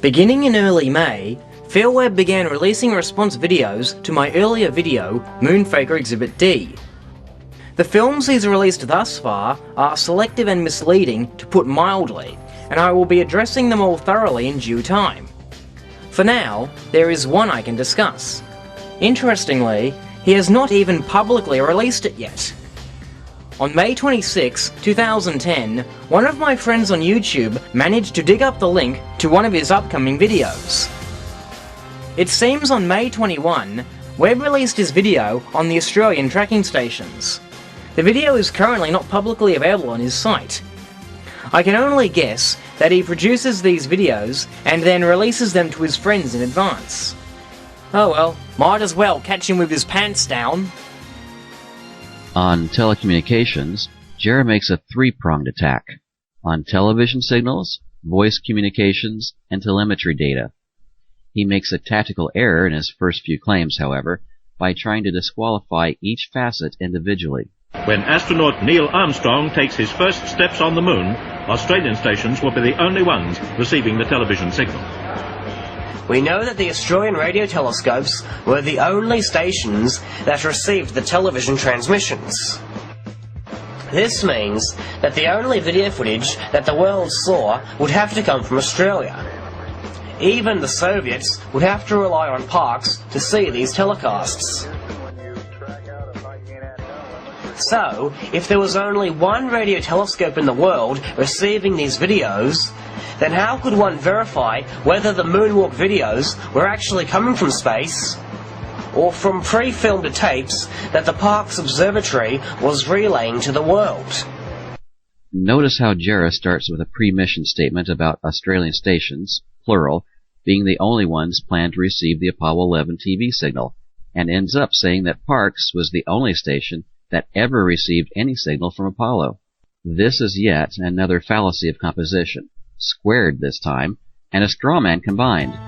Beginning in early May, Webb began releasing response videos to my earlier video, MoonFaker Exhibit D. The films he's released thus far are selective and misleading, to put mildly, and I will be addressing them all thoroughly in due time. For now, there is one I can discuss. Interestingly, he has not even publicly released it yet. On May 26, 2010, one of my friends on YouTube managed to dig up the link to one of his upcoming videos. It seems on May 21, Webb released his video on the Australian tracking stations. The video is currently not publicly available on his site. I can only guess that he produces these videos and then releases them to his friends in advance. Oh well, might as well catch him with his pants down. On telecommunications, Jarrah makes a three-pronged attack: on television signals, voice communications, and telemetry data. He makes a tactical error in his first few claims, however, by trying to disqualify each facet individually. When astronaut Neil Armstrong takes his first steps on the moon, Australian stations will be the only ones receiving the television signal. We know that the Australian radio telescopes were the only stations that received the television transmissions. This means that the only video footage that the world saw would have to come from Australia. Even the Soviets would have to rely on parks to see these telecasts. So, if there was only one radio telescope in the world receiving these videos, then how could one verify whether the moonwalk videos were actually coming from space, or from pre-filmed tapes that the park's observatory was relaying to the world? Notice how Jarrah starts with a pre-mission statement about Australian stations, plural, being the only ones planned to receive the Apollo 11 TV signal, and ends up saying that Parkes was the only station that ever received any signal from Apollo. This is yet another fallacy of composition, squared this time, and a straw man combined.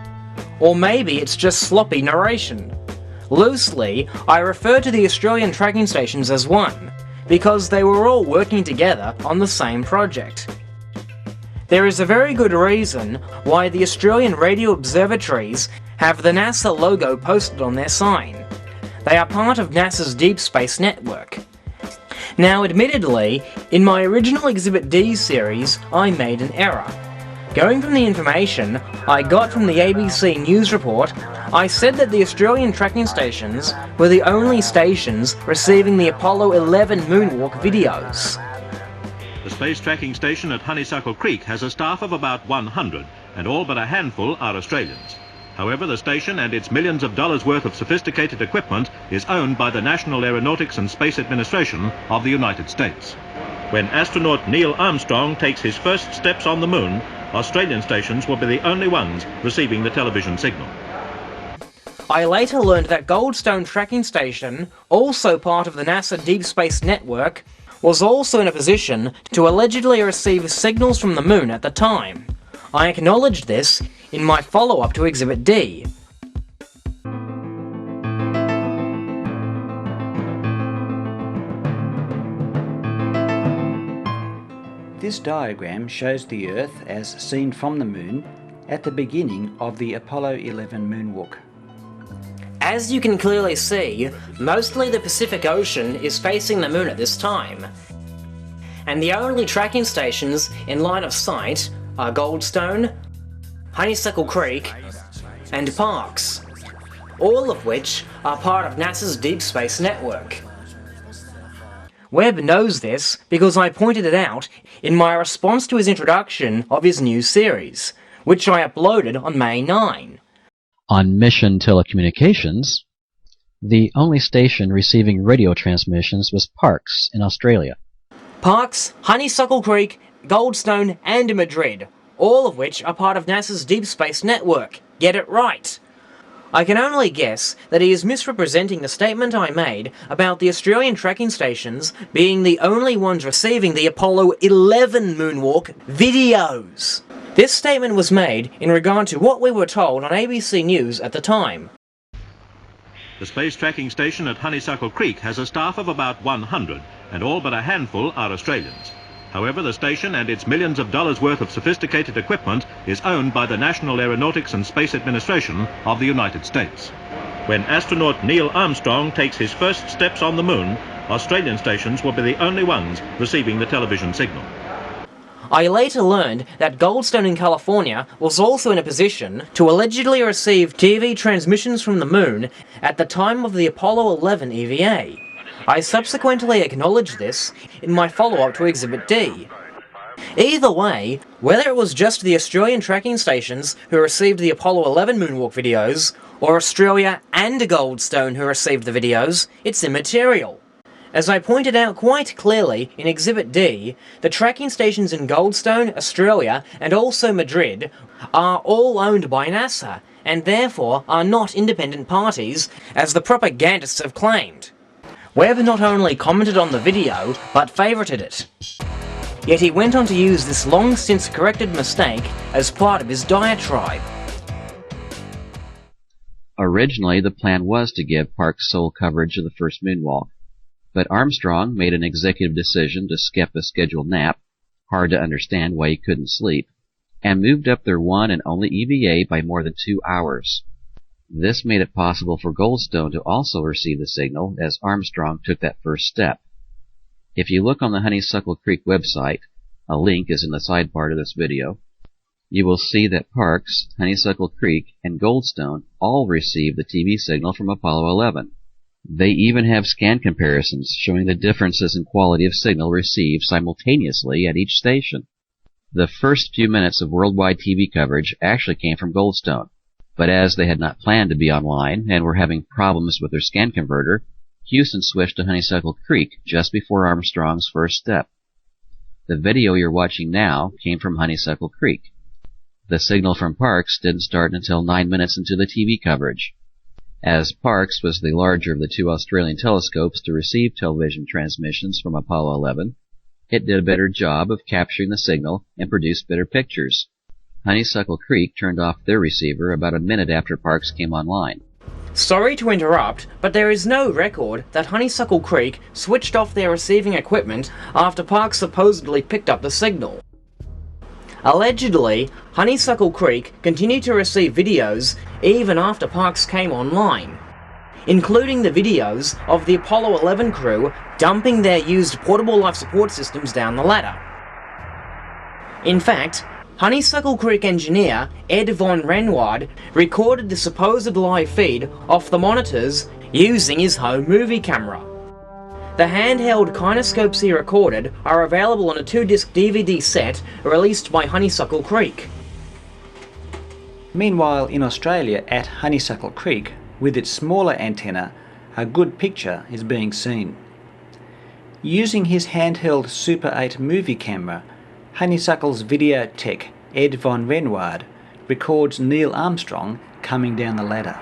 Or maybe it's just sloppy narration. Loosely, I refer to the Australian tracking stations as one, because they were all working together on the same project. There is a very good reason why the Australian radio observatories have the NASA logo posted on their sign. They are part of NASA's Deep Space Network. Now admittedly, in my original Exhibit D series, I made an error. Going from the information I got from the ABC News report, I said that the Australian tracking stations were the only stations receiving the Apollo 11 moonwalk videos. The space tracking station at Honeysuckle Creek has a staff of about 100, and all but a handful are Australians. However, the station and its millions of dollars worth of sophisticated equipment is owned by the National Aeronautics and Space Administration of the United States. When astronaut Neil Armstrong takes his first steps on the moon, Australian stations will be the only ones receiving the television signal. I later learned that Goldstone Tracking Station, also part of the NASA Deep Space Network, was also in a position to allegedly receive signals from the moon at the time. I acknowledged this in my follow-up to Exhibit D. This diagram shows the Earth as seen from the Moon at the beginning of the Apollo 11 moonwalk. As you can clearly see, mostly the Pacific Ocean is facing the Moon at this time. And the only tracking stations in line of sight are Goldstone, Honeysuckle Creek, and Parkes, all of which are part of NASA's Deep Space Network. Webb knows this because I pointed it out in my response to his introduction of his new series, which I uploaded on May 9. On mission telecommunications, the only station receiving radio transmissions was Parkes in Australia. Parkes, Honeysuckle Creek, Goldstone, and Madrid, all of which are part of NASA's Deep Space Network. Get it right. I can only guess that he is misrepresenting the statement I made about the Australian tracking stations being the only ones receiving the Apollo 11 moonwalk videos. This statement was made in regard to what we were told on ABC News at the time. The space tracking station at Honeysuckle Creek has a staff of about 100, and all but a handful are Australians. However, the station and its millions of dollars worth of sophisticated equipment is owned by the National Aeronautics and Space Administration of the United States. When astronaut Neil Armstrong takes his first steps on the moon, Australian stations will be the only ones receiving the television signal. I later learned that Goldstone in California was also in a position to allegedly receive TV transmissions from the moon at the time of the Apollo 11 EVA. I subsequently acknowledged this in my follow-up to Exhibit D. Either way, whether it was just the Australian tracking stations who received the Apollo 11 moonwalk videos, or Australia and Goldstone who received the videos, it's immaterial. As I pointed out quite clearly in Exhibit D, the tracking stations in Goldstone, Australia, and also Madrid are all owned by NASA, and therefore are not independent parties, as the propagandists have claimed. Webb not only commented on the video, but favorited it. Yet he went on to use this long since corrected mistake as part of his diatribe. Originally, the plan was to give Parks sole coverage of the first moonwalk, but Armstrong made an executive decision to skip a scheduled nap, hard to understand why he couldn't sleep, and moved up their one and only EVA by more than 2 hours. This made it possible for Goldstone to also receive the signal as Armstrong took that first step. If you look on the Honeysuckle Creek website, a link is in the sidebar of this video, you will see that Parks, Honeysuckle Creek, and Goldstone all received the TV signal from Apollo 11. They even have scan comparisons showing the differences in quality of signal received simultaneously at each station. The first few minutes of worldwide TV coverage actually came from Goldstone, but as they had not planned to be online and were having problems with their scan converter, Houston switched to Honeysuckle Creek just before Armstrong's first step. The video you're watching now came from Honeysuckle Creek. The signal from Parks didn't start until 9 minutes into the TV coverage. As Parks was the larger of the two Australian telescopes to receive television transmissions from Apollo 11, it did a better job of capturing the signal and produced better pictures. Honeysuckle Creek turned off their receiver about a minute after Parks came online. Sorry to interrupt, but there is no record that Honeysuckle Creek switched off their receiving equipment after Parks supposedly picked up the signal. Allegedly, Honeysuckle Creek continued to receive videos even after Parks came online, including the videos of the Apollo 11 crew dumping their used portable life support systems down the ladder. In fact, Honeysuckle Creek engineer Ed von Renwaard recorded the supposed live feed off the monitors using his home movie camera. The handheld kinescopes he recorded are available on a 2-disc DVD set released by Honeysuckle Creek. Meanwhile, in Australia at Honeysuckle Creek, with its smaller antenna, a good picture is being seen. Using his handheld Super 8 movie camera, Honeysuckle's video tech Ed von Renwaard records Neil Armstrong coming down the ladder.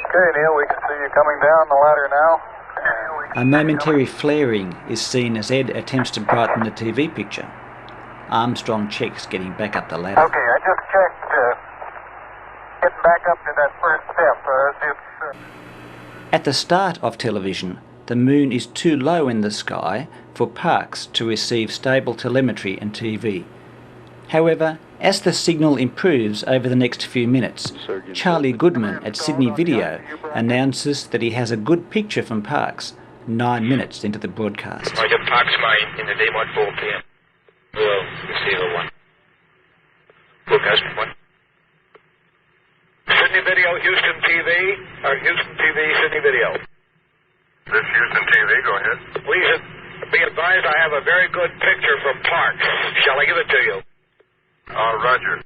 Okay, Neil, we can see you coming down the ladder now. A momentary flaring is seen as Ed attempts to brighten the TV picture. Armstrong checks getting back up the ladder. Okay, I just checked getting back up to that first step. At the start of television, the moon is too low in the sky for Parks to receive stable telemetry and TV. However, as the signal improves over the next few minutes, Charlie Goodman at Sydney Video announces that he has a good picture from Parks 9 minutes into the broadcast. I got Parks mine in the daylight 4 p.m. Well, receiver 1. Broadcast 1. Sydney Video, Houston TV, or Houston TV, Sydney Video. This Houston TV, go ahead. Please be advised I have a very good picture from Parks. Shall I give it to you? Roger.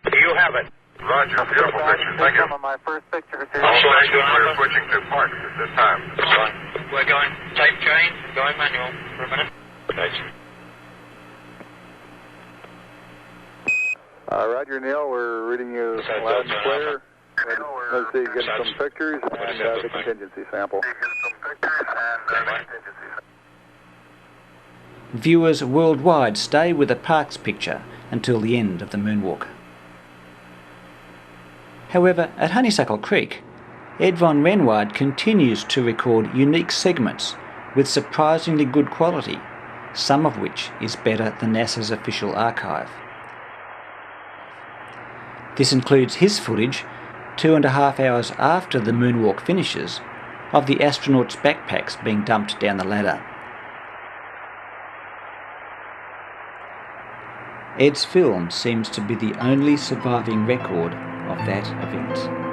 You have it. Roger, beautiful picture. Thank you. Some of my first pictures here. Also, we're switching to Parks at this time. Fine. We're going tape chain, going manual for a minute. Thanks. Roger, Neil, we're reading you loud and clear. Let's see, get some pictures and the contingency sample. Viewers worldwide stay with the Parkes picture until the end of the moonwalk. However, at Honeysuckle Creek, Ed von Renwaard continues to record unique segments with surprisingly good quality, some of which is better than NASA's official archive. This includes his footage, 2.5 hours after the moonwalk finishes, of the astronauts' backpacks being dumped down the ladder. Ed's film seems to be the only surviving record of that event.